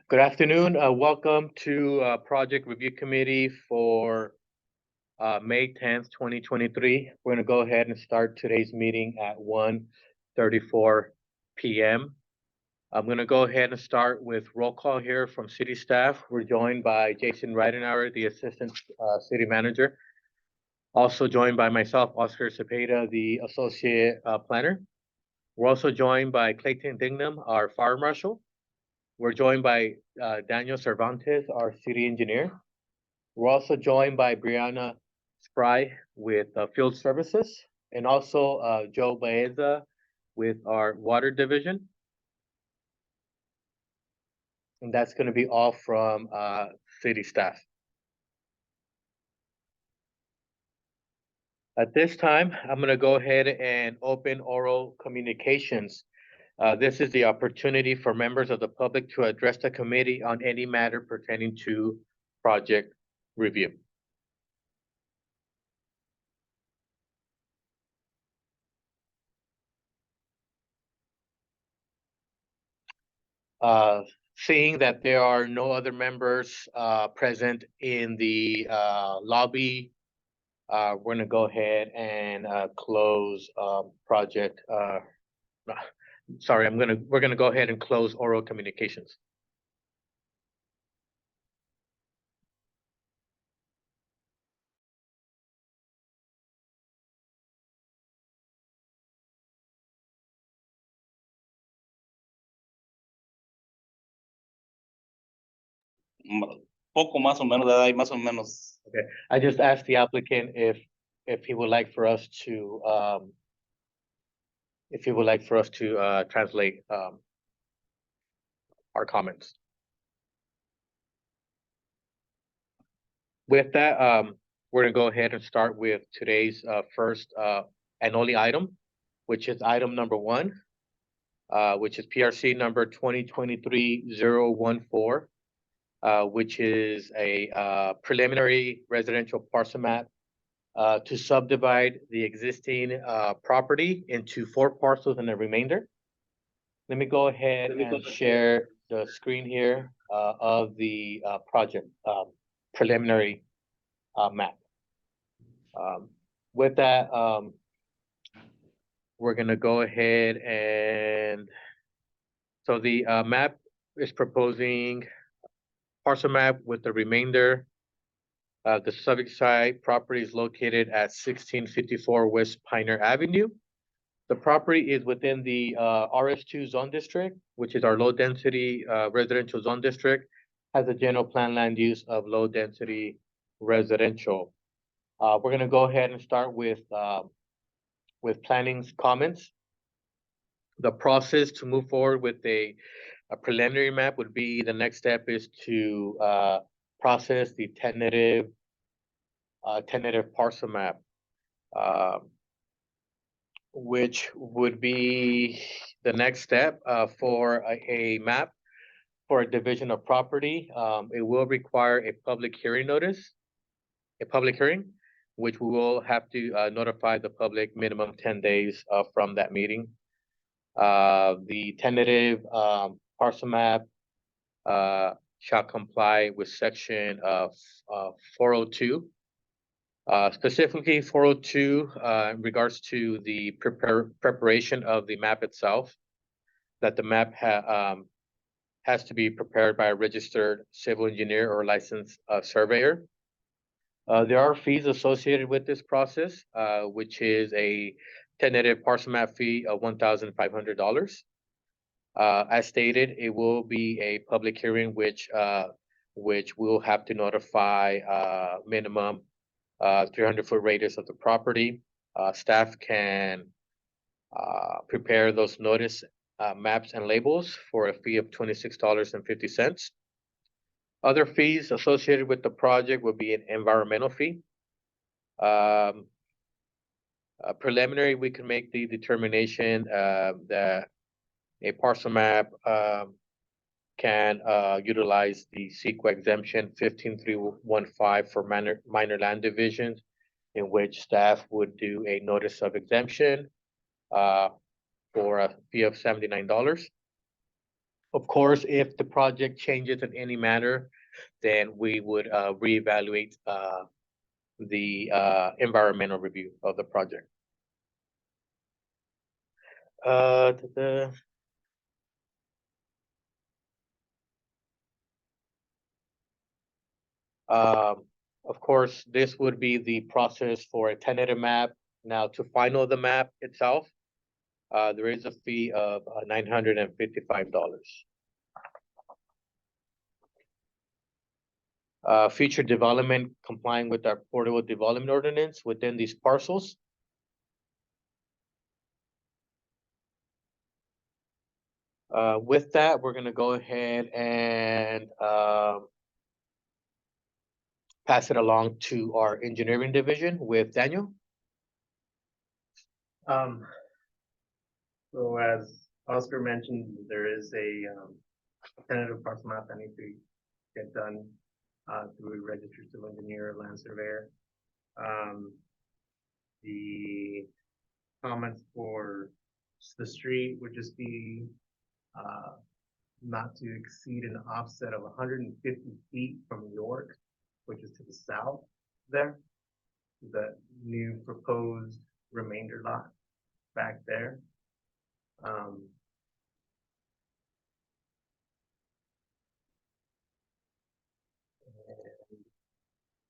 Good afternoon. Welcome to Project Review Committee for May 10th, 2023. We're going to go ahead and start today's meeting at 1:34 p.m. I'm going to go ahead and start with roll call here from city staff. We're joined by Jason Reidenauer, the Assistant City Manager. Also joined by myself, Oscar Cepeda, the Associate Planner. We're also joined by Clayton Dignam, our Fire Marshal. We're joined by Daniel Cervantes, our city engineer. We're also joined by Brianna Spry with Field Services, and also Joe Baeza with our Water Division. And that's going to be all from city staff. At this time, I'm going to go ahead and open oral communications. This is the opportunity for members of the public to address the committee on any matter pertaining to project review. Seeing that there are no other members present in the lobby, we're going to go ahead and close project. Sorry, we're gonna go ahead and close oral communications. Poco más o menos, hay más o menos. Okay, I just asked the applicant if he would like for us to translate our comments. With that, we're gonna go ahead and start with today's first and only item, which is item number 1, which is PRC number 2023-014, which is a preliminary residential parcel map to subdivide the existing property into 4 parcels and a remainder. Let me go ahead and share the screen here of the project preliminary map. With that, we're gonna go ahead and so the map is proposing parcel map with the remainder. The subject site property is located at 1654 West Pioneer Avenue. The property is within the RS2 zone district, which is our low density residential zone district, has a general plan land use of low density residential. We're gonna go ahead and start with planning's comments. The process to move forward with a preliminary map would be, the next step is to process the tentative parcel map, which would be the next step for a map for a division of property. It will require a public hearing notice, which we will have to notify the public minimum 10 days from that meeting. The tentative parcel map shall comply with section 402. Specifically 402 in regards to the preparation of the map itself, that the map has to be prepared by a registered civil engineer or licensed surveyor. There are fees associated with this process, which is a tentative parcel map fee of $1,500. As stated, it will be a public hearing, which will have to notify minimum 300-foot radius of the property. Staff can prepare those notice maps and labels for a fee of $26.50. Other fees associated with the project would be an environmental fee. Preliminary, we can make the determination that a parcel map can utilize the CEQA exemption 15315 for minor land divisions, in which staff would do a notice of exemption for a fee of $79. Of course, if the project changes in any manner, then we would reevaluate the environmental review of the project. Of course, this would be the process for a tentative map. Now, to final the map itself, there is a fee of $955. Future development complying with our Porterville development ordinance within these parcels. With that, we're gonna go ahead and pass it along to our engineering division with Daniel. So as Oscar mentioned, there is a tentative parcel map that needs to get done through a registered civil engineer, land surveyor. The comments for the street would just be not to exceed an offset of 150 feet from York, which is to the south there. The new proposed remainder lot back there.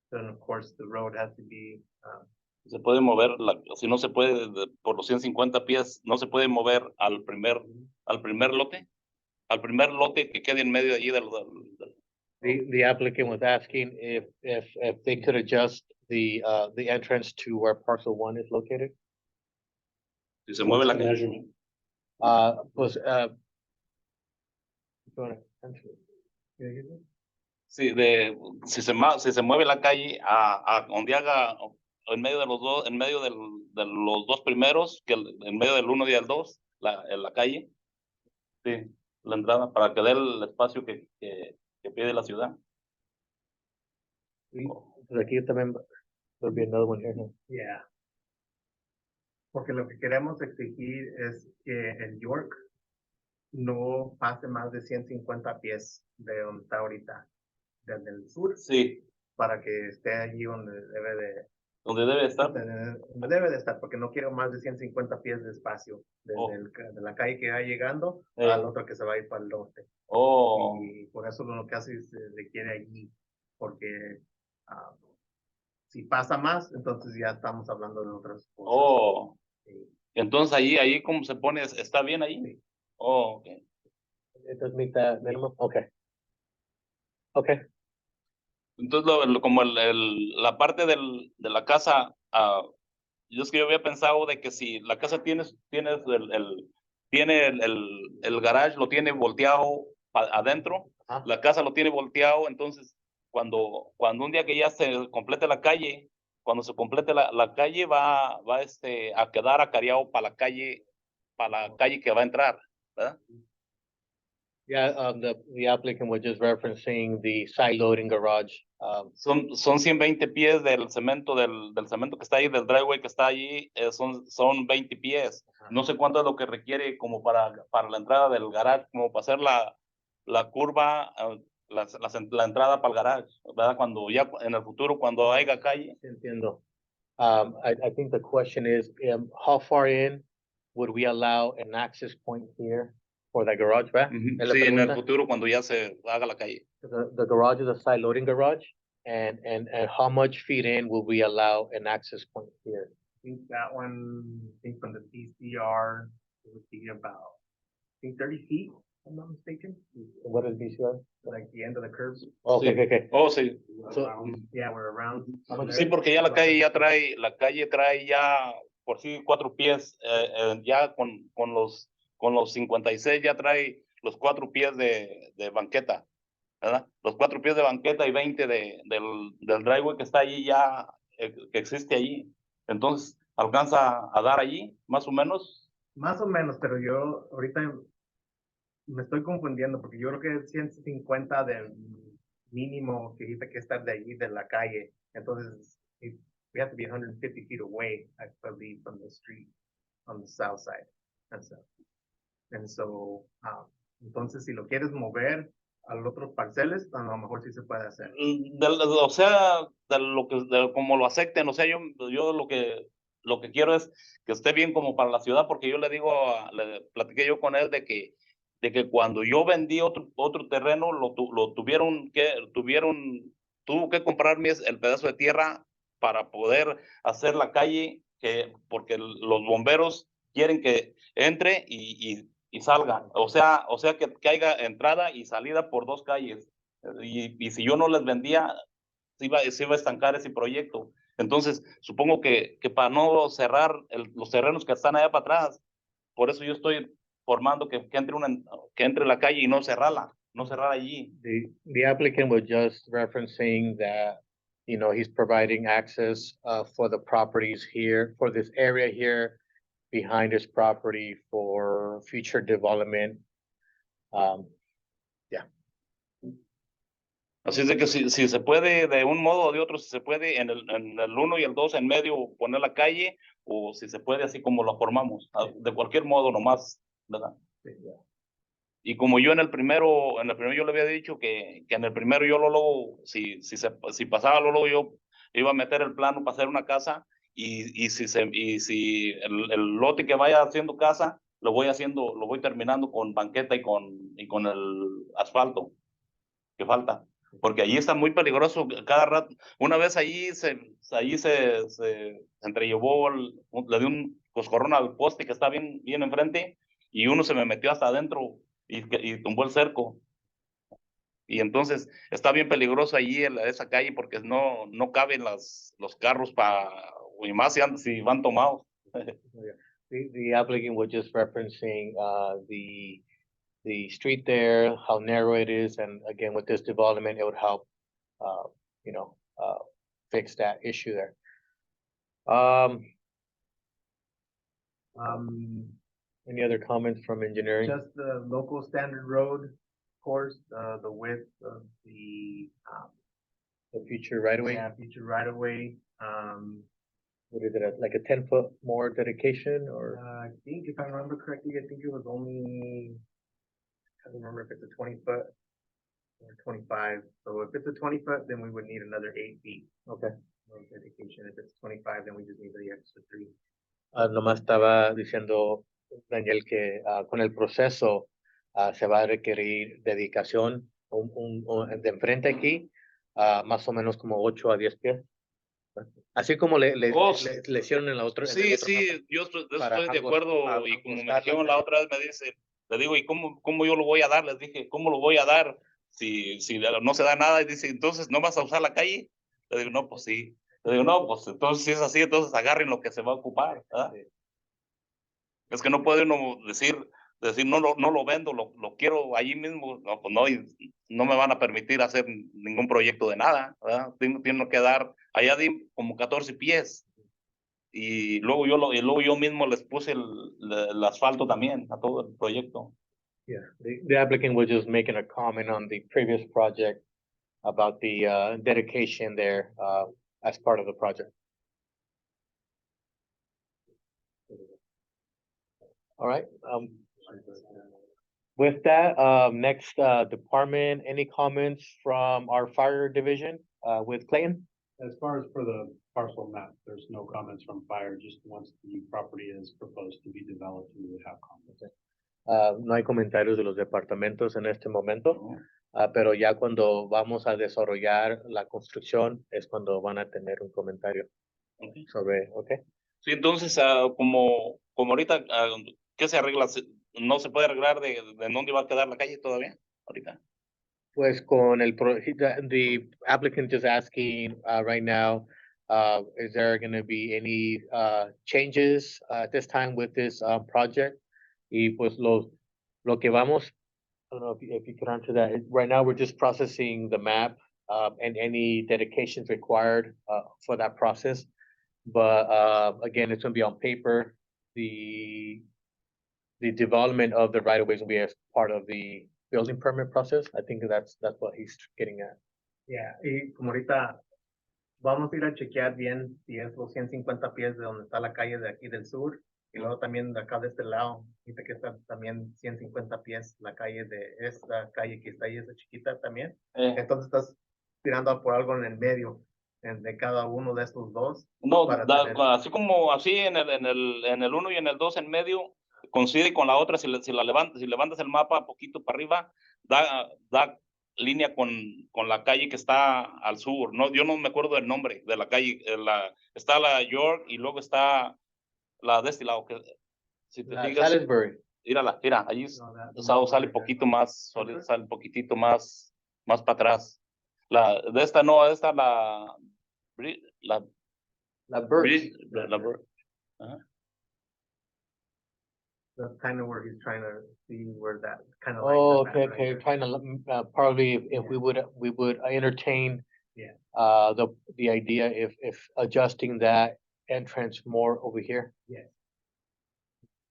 Then of course the road has to be Se puede mover, si no se puede, por los 150 pies, no se puede mover al primer lote. Al primer lote que quede en medio allí del The applicant was asking if they could adjust the entrance to where parcel 1 is located. si se mueve la calle. Pues, Sí, si se mueve la calle a donde haga en medio de los dos, en medio de los dos primeros, que en medio del 1 y el 2, la calle, sí, la entrada, para que dé el espacio que pide la ciudad. Pues aquí también there'll be another one here, ¿no? yeah. Porque lo que queremos exigir es que el York no pase más de 150 pies de donde está ahorita, desde el sur, Sí, para que esté allí donde donde debe estar. donde debe de estar, porque no quiero más de 150 pies de espacio desde de la calle que va llegando al otro que se va a ir para el norte. Oh, Y por eso lo que hace se requiere allí, porque si pasa más, entonces ya estamos hablando de otras cosas. oh. Sí. Entonces ahí cómo se pone, ¿está bien ahí? Sí. Oh, okay. It does meet that minimum? Okay. Okay. Entonces, como la parte de la casa, yo es que yo había pensado de que si la casa tiene el garage, lo tiene volteado adentro, Ajá. la casa lo tiene volteado, entonces cuando un día que ya se complete la calle, cuando se complete la calle va a quedar acareado para la calle que va a entrar, ¿verdad? Yeah, the applicant was just referencing the side loading garage. Son 120 pies del cemento que está ahí, del driveway que está allí, son 20 pies. No sé cuánto es lo que requiere como para la entrada del garage, como para hacer la curva, la entrada para el garage, ¿verdad? Cuando ya en el futuro, cuando haya calle. Entiendo. I think the question is, how far in would we allow an access point here for the garage, right? ¿Es la Sí, en el pregunta? futuro, cuando ya se haga la calle. The garage is a side loading garage, and how much feet in will we allow an access point here? I think that one, I think from the DCR, it would be about, I think 30 feet, if I'm not mistaken, What is BCR? like the end of the curves. Okay, Sí. okay. Oh, sí. Yeah, we're around. Sí, porque ya la calle trae ya por sí 4 pies, ya con los 56 ya trae los 4 pies de banqueta, ¿verdad? Los 4 pies de banqueta y 20 del driveway que está allí ya, que existe allí. Entonces, ¿alcanza a dar allí, más o menos? Más o menos, pero yo ahorita me estoy confundiendo porque yo creo que es 150 del mínimo que dice que estar de allí de la calle. Entonces, we have to be 150 feet away, I believe, from the street on the south side. And so Entonces, si lo quieres mover al otro parceles, a lo mejor sí se puede hacer. O sea, como lo acepten, o sea, yo lo que quiero es que esté bien como para la ciudad, porque yo le digo, le platiqué yo con él de que cuando yo vendí otro terreno, tuvo que comprarme el pedazo de tierra para poder hacer la calle, porque los bomberos quieren que entre y salga, o sea que haya entrada y salida por dos calles. Y si yo no les vendía, se iba a estancar ese proyecto. Entonces, supongo que para no cerrar los terrenos que están allá para atrás, por eso yo estoy formando que entre la calle y no cerrar allí. The applicant was just referencing that, you know, he's providing access for the properties here, for this area here behind his property for future development. Así es de que si se puede de un modo o de otro, si se puede en el 1 y el 2 en medio poner la calle, o si se puede así como lo formamos, de cualquier modo nomás, ¿verdad? Sí, Y como yo en el primero yo le había dicho que en el primero yo luego, si pasaba luego yo iba a meter el plano para hacer una casa, y si el lote que vaya haciendo casa, lo voy terminando con banqueta y con el asfalto que falta. Porque allí está muy peligroso cada rato. Una vez se entrellevó, le dio un coscorrón al poste que está bien enfrente, y uno se me metió hasta adentro y tumbó el cerco. Y entonces está bien peligroso allí esa calle, porque no caben los carros y más si van tomados. The applicant was just referencing the street there, how narrow it is, and again, with this development, it would help, you know, fix that issue there. Any other comments from engineering? just the local standard road, of course, the width of the, The future right away? yeah, future right of way. What is it, like a 10-foot more dedication or? I think if I remember correctly, I think it was only, I don't remember if it's a 20 foot or 25. So if it's a 20 foot, then we would need another 8 feet Okay. of dedication. If it's 25, then we just need the extra 3. Nomás estaba diciendo Daniel que con el proceso se va a requerir dedicación de enfrente aquí, más o menos como 8 a 10 pies. Así como le hicieron en la otra. Sí, yo estoy de acuerdo, y como me dijeron la otra vez, le digo, ¿y cómo yo lo voy a dar? Les dije, ¿cómo lo voy a dar si no se da nada? Y dice, ¿entonces no vas a usar la calle? Le digo, no, pues sí. Le digo, no, pues entonces si es así, entonces agarren lo que se va a ocupar, ¿verdad? Sí. Es que no puede uno decir no lo vendo, lo quiero allí mismo. No, pues no, y no me van a permitir hacer ningún proyecto de nada, ¿verdad? Tengo que dar, allá di como 14 pies. Y luego yo mismo les puse el asfalto también a todo el proyecto. Yeah, the applicant was just making a comment on the previous project about the dedication there as part of the project. All right. With that, next department, any comments from our fire division with Clayton? As far as for the parcel map, there's no comments from fire, just once the property is proposed to be developed, we would have comments. No hay comentarios de los departamentos en este momento, pero ya cuando vamos a desarrollar la construcción es cuando van a tener un comentario sobre, ¿ok? Sí, entonces, como ahorita, ¿qué se arregla? ¿No se puede arreglar de dónde va a quedar la calle todavía? Ahorita. Pues con the applicant is asking right now, is there going to be any changes at this time with this project? Y pues lo que vamos, I don't know if you can answer that. Right now, we're just processing the map and any dedications required for that process. But again, it's going to be on paper. The development of the right of ways will be as part of the building permit process. I think that's what he's getting at. Yeah, y como ahorita vamos a ir a chequear bien si es los 150 pies de donde está la calle de aquí del sur, Y luego también de acá de este lado, dice que está también 150 pies la calle de esta calle que está ahí, esa chiquita también. Entonces estás tirando por algo en el medio de cada uno de estos dos. No, para da- tener- así como así en el 1 y en el 2 en medio, coincide con la otra, si levantas el mapa poquito para arriba, da línea con la calle que está al sur. No, yo no me acuerdo del nombre de la calle. Está la York y luego está la de este lado. Que, si te fijas, Salisbury. mírala, mira, allí No, sale no, poquito no. más, sale un poquitito más para atrás. De esta no, esta la La Birch. la Birch. Ajá. That's kind of where he's trying to see where that kind of Oh, like. okay, okay, trying to, probably if we would entertain Yeah. the idea if adjusting that entrance more over here. Yes.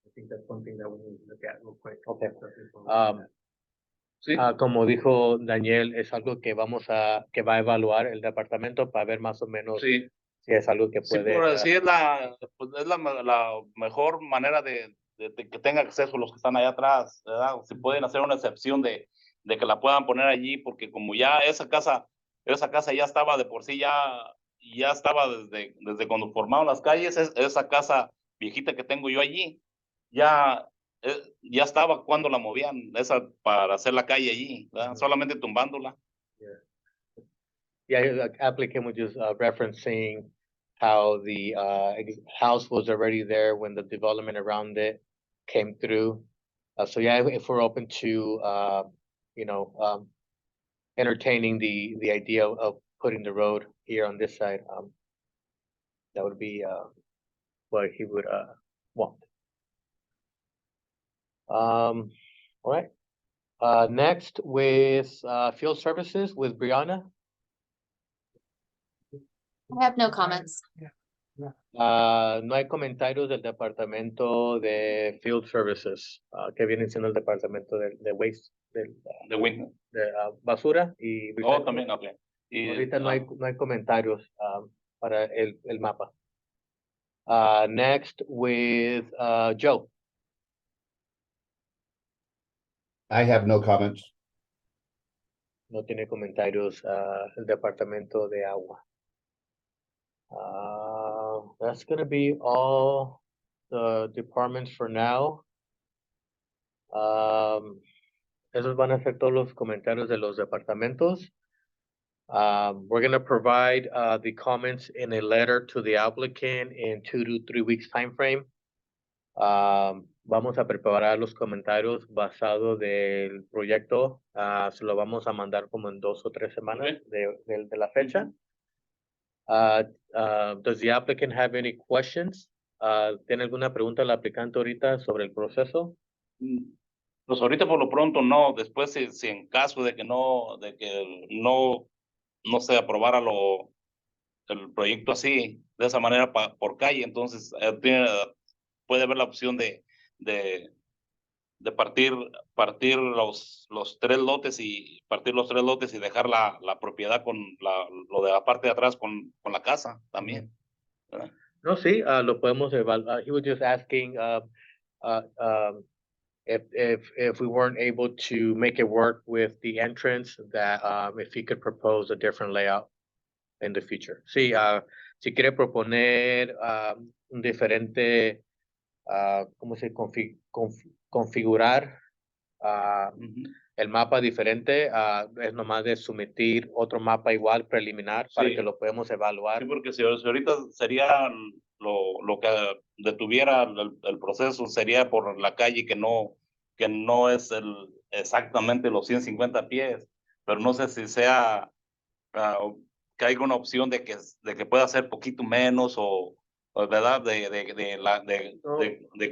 I think that's one thing that we need to look at real quick. Okay. Um, Sí. Como dijo Daniel, es algo que que va a evaluar el departamento para ver más o menos Sí, si es algo que sí, puede. por así es pues es la mejor manera de que tenga acceso los que están allá atrás, ¿verdad? Si pueden hacer una excepción de que la puedan poner allí, porque como ya esa casa ya estaba de por sí, ya estaba desde cuando formaron las calles, esa casa viejita que tengo yo allí, ya estaba cuando la movían, esa para hacer la calle allí, ¿verdad? Ujú. Solamente tumbándola. Yeah, the applicant was just referencing how the house was already there when the development around it came through. So yeah, if we're open to entertaining the idea of putting the road here on this side, that would be what he would want. All right. Next with field services with Brianna. I have no comments. No hay comentarios del departamento de Field Services, que viene siendo el departamento de waste, De Win. de basura y Oh, también, ok. Y, ahorita no hay comentarios para el mapa. Next with Joe. I have no comments. No tiene comentarios el departamento de agua. That's gonna be all the departments for now. Esos van a ser todos los comentarios de los departamentos. We're gonna provide the comments in a letter to the applicant in 2 to 3 weeks timeframe. Vamos a preparar los comentarios basados del proyecto. Se lo vamos a mandar como en 2 o 3 semanas de la fecha. Does the applicant have any questions? ¿Tiene alguna pregunta el aplicante ahorita sobre el proceso? Pues ahorita por lo pronto no, después si en caso de que no se aprobara el proyecto así, de esa manera por calle, entonces puede haber la opción de partir los 3 lotes y dejar la propiedad con lo de la parte de atrás con la casa también. ¿Verdad? No, sí, lo podemos evaluar. He was just asking if we weren't able to make it work with the entrance, that if he could propose a different layout in the future. Sí, si quiere proponer un diferente, ¿cómo se configurar el mapa diferente? Es nomás de someter otro mapa igual preliminar para Sí. que lo podamos evaluar. Sí, porque si ahorita sería lo que detuviera el proceso sería por la calle que no es exactamente los 150 pies, pero no sé si sea que haya una opción de que pueda ser poquito menos o verdad de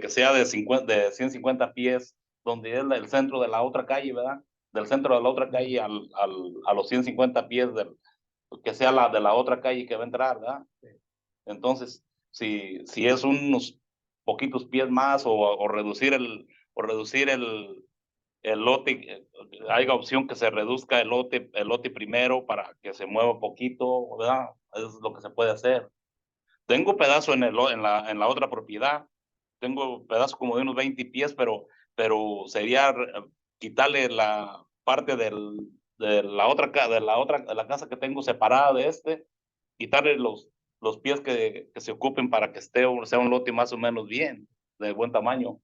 que sea de 150 pies, donde es el centro de la otra calle, ¿verdad? Del centro de la otra calle a los 150 pies que sea la de la otra calle que va a entrar, ¿verdad? Entonces, si es unos poquitos pies más o reducir el lote, hay opción que se reduzca el lote primero para que se mueva poquito, ¿verdad? Es lo que se puede hacer. Tengo pedazo en la otra propiedad tengo pedazos como de unos 20 pies, pero sería quitarle la parte de la casa que tengo separada de quitarle los pies que se ocupen para que sea un lote más o menos bien, de buen tamaño.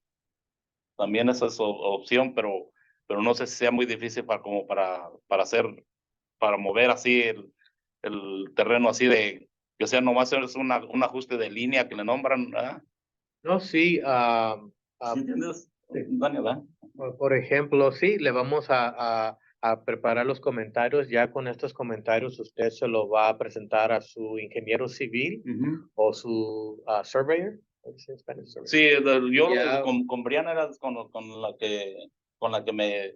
También esa es opción, pero no sé si sea muy difícil para mover así el terreno así que sea nomás es un ajuste de línea que le nombran, ¿verdad? No, sí, ¿Sí entiendes, Daniel, verdad? por ejemplo, sí, le vamos a preparar los comentarios. Ya con estos comentarios usted se lo va a presentar a su ingeniero civil o su surveyor. ¿Cómo se dice en español? Surveyor. Sí, yo Ya. con Brianna era con la que me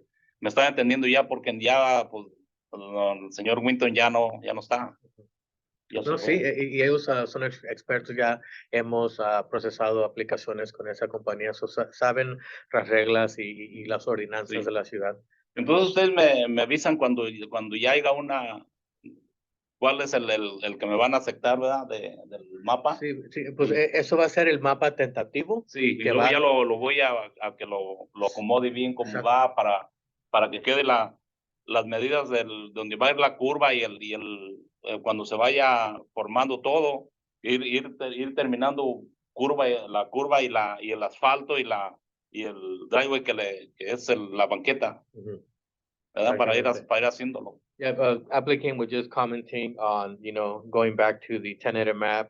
estaba entendiendo ya, porque ya pues el señor Winton ya no está. Ya se No, fue. sí, y ellos son expertos, ya hemos procesado aplicaciones con esa compañía, saben las reglas y las ordenanzas Sí. de la ciudad. Entonces ustedes me avisan cuando ya haya cuál es el que me van a aceptar, ¿verdad? Del mapa. Sí, sí, pues eso va a ser el mapa tentativo. Sí, y que luego va- ya lo voy a que lo acomode bien como Exacto. va para que quede las medidas donde va a ir la curva y cuando se vaya formando todo, ir terminando la curva y el asfalto y el driveway que es la banqueta, Ujú. ¿verdad? Para ir Exactamente. haciéndolo. Yeah, applicant was just commenting on, going back to the tentative map.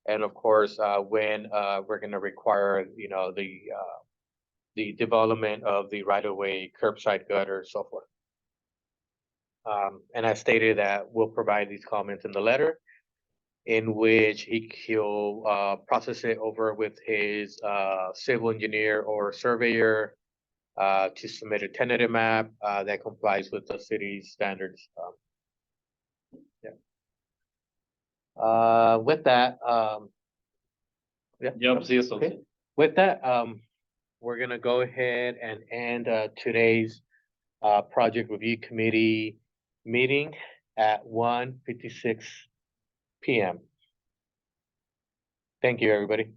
And of course, when we're going to require, the development of the right-of-way, curbside gutter, so forth. And I stated that we'll provide these comments in the letter, in which he'll process it over with his civil engineer or surveyor to submit a tentative map that complies with the city's standards. With that, yeah. Ya, pues sí, eso. Okay. With that, we're gonna go ahead and end today's project review committee meeting at 1:56 p.m. Thank you, everybody.